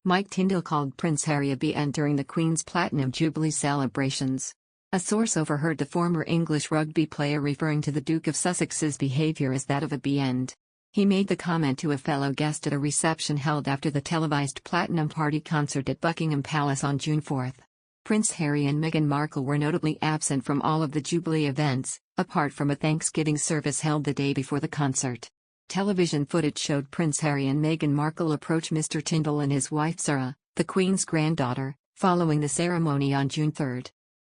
Mike Tindall called Prince Harry a BN during the Queen's Platinum Jubilee celebrations. A source overheard the former English rugby player referring to the Duke of Sussex's behaviour as that of a BN. He made the comment to a fellow guest at a reception held after the televised Platinum Party concert at Buckingham Palace on June 4. Prince Harry and Meghan Markle were notably absent from all of the Jubilee events, apart from a Thanksgiving service held the day before the concert. Television footage showed Prince Harry and Meghan Markle approach Mr. Tindall and his wife Sarah, the Queen's granddaughter, following the ceremony on June 3.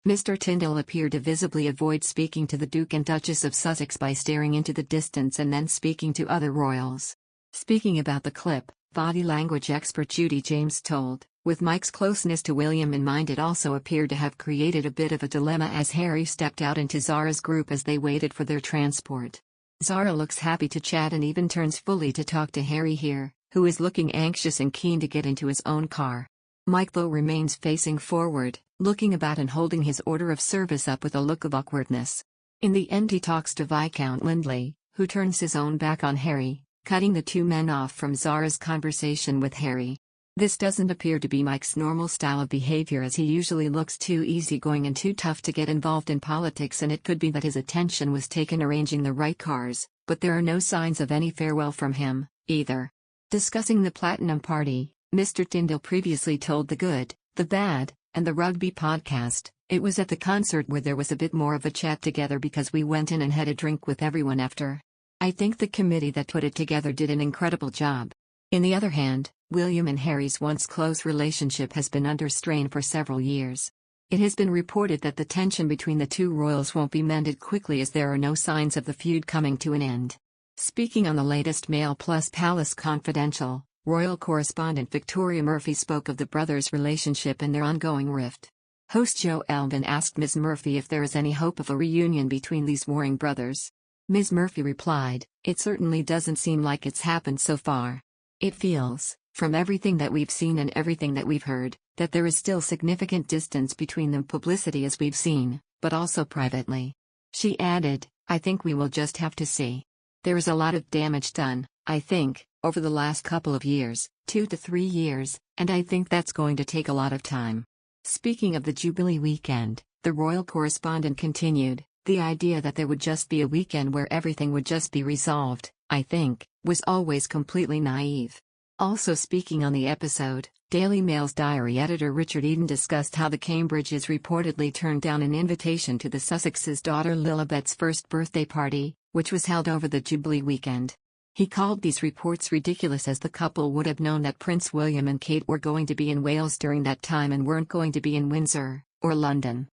Mr. Tindall appeared to visibly avoid speaking to the Duke and Duchess of Sussex by staring into the distance and then speaking to other royals. Speaking about the clip, body language expert Judy James told, with Mike's closeness to William in mind, it also appeared to have created a bit of a dilemma as Harry stepped out into Zara's group as they waited for their transport. Zara looks happy to chat and even turns fully to talk to Harry here, who is looking anxious and keen to get into his own car. Mike though remains facing forward, looking about and holding his order of service up with a look of awkwardness. In the end he talks to Viscount Lindley, who turns his own back on Harry, cutting the two men off from Zara's conversation with Harry. This doesn't appear to be Mike's normal style of behavior, as he usually looks too easygoing and too tough to get involved in politics, and it could be that his attention was taken arranging the right cars, but there are no signs of any farewell from him, either. Discussing the Platinum Party, Mr. Tindall previously told The Good, The Bad, and the Rugby podcast, "It was at the concert where there was a bit more of a chat together because we went in and had a drink with everyone after. I think the committee that put it together did an incredible job." In the other hand, William and Harry's once close relationship has been under strain for several years. It has been reported that the tension between the two royals won't be mended quickly, as there are no signs of the feud coming to an end. Speaking on the latest Mail Plus Palace Confidential, royal correspondent Victoria Murphy spoke of the brothers' relationship and their ongoing rift. Host Jo Elvin asked Ms. Murphy if there is any hope of a reunion between these warring brothers. Ms. Murphy replied, "It certainly doesn't seem like it's happened so far. It feels, from everything that we've seen and everything that we've heard, that there is still significant distance between them, publicity as we've seen, but also privately." She added, "I think we will just have to see. There is a lot of damage done, I think, over the last couple of years, 2 to 3 years, and I think that's going to take a lot of time." Speaking of the Jubilee weekend, the royal correspondent continued, "The idea that there would just be a weekend where everything would just be resolved, I think, was always completely naive." Also speaking on the episode, Daily Mail's diary editor Richard Eden discussed how the Cambridges reportedly turned down an invitation to the Sussex's daughter Lilibet's first birthday party, which was held over the Jubilee weekend. He called these reports ridiculous, as the couple would have known that Prince William and Kate were going to be in Wales during that time and weren't going to be in Windsor or London.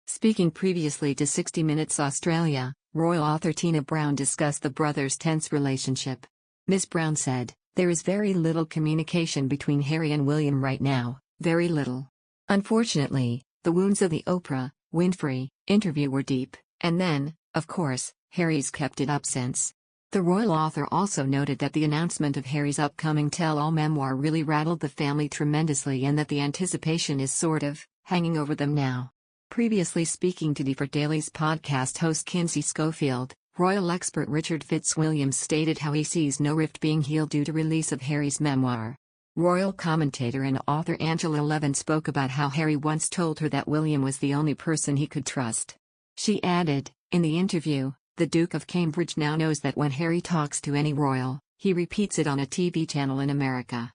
Speaking previously to 60 Minutes Australia, royal author Tina Brown discussed the brothers' tense relationship. Ms. Brown said, "There is very little communication between Harry and William right now, very little. Unfortunately, the wounds of the Oprah Winfrey interview were deep, and then, of course, Harry's kept it up since." The royal author also noted that the announcement of Harry's upcoming tell-all memoir really rattled the family tremendously, and that the anticipation is sort of hanging over them now. Previously speaking to For Daily's podcast host Kinsey Schofield, royal expert Richard Fitzwilliams stated how he sees no rift being healed due to release of Harry's memoir. Royal commentator and author Angela Levin spoke about how Harry once told her that William was the only person he could trust. She added, in the interview, "The Duke of Cambridge now knows that when Harry talks to any royal, he repeats it on a TV channel in America.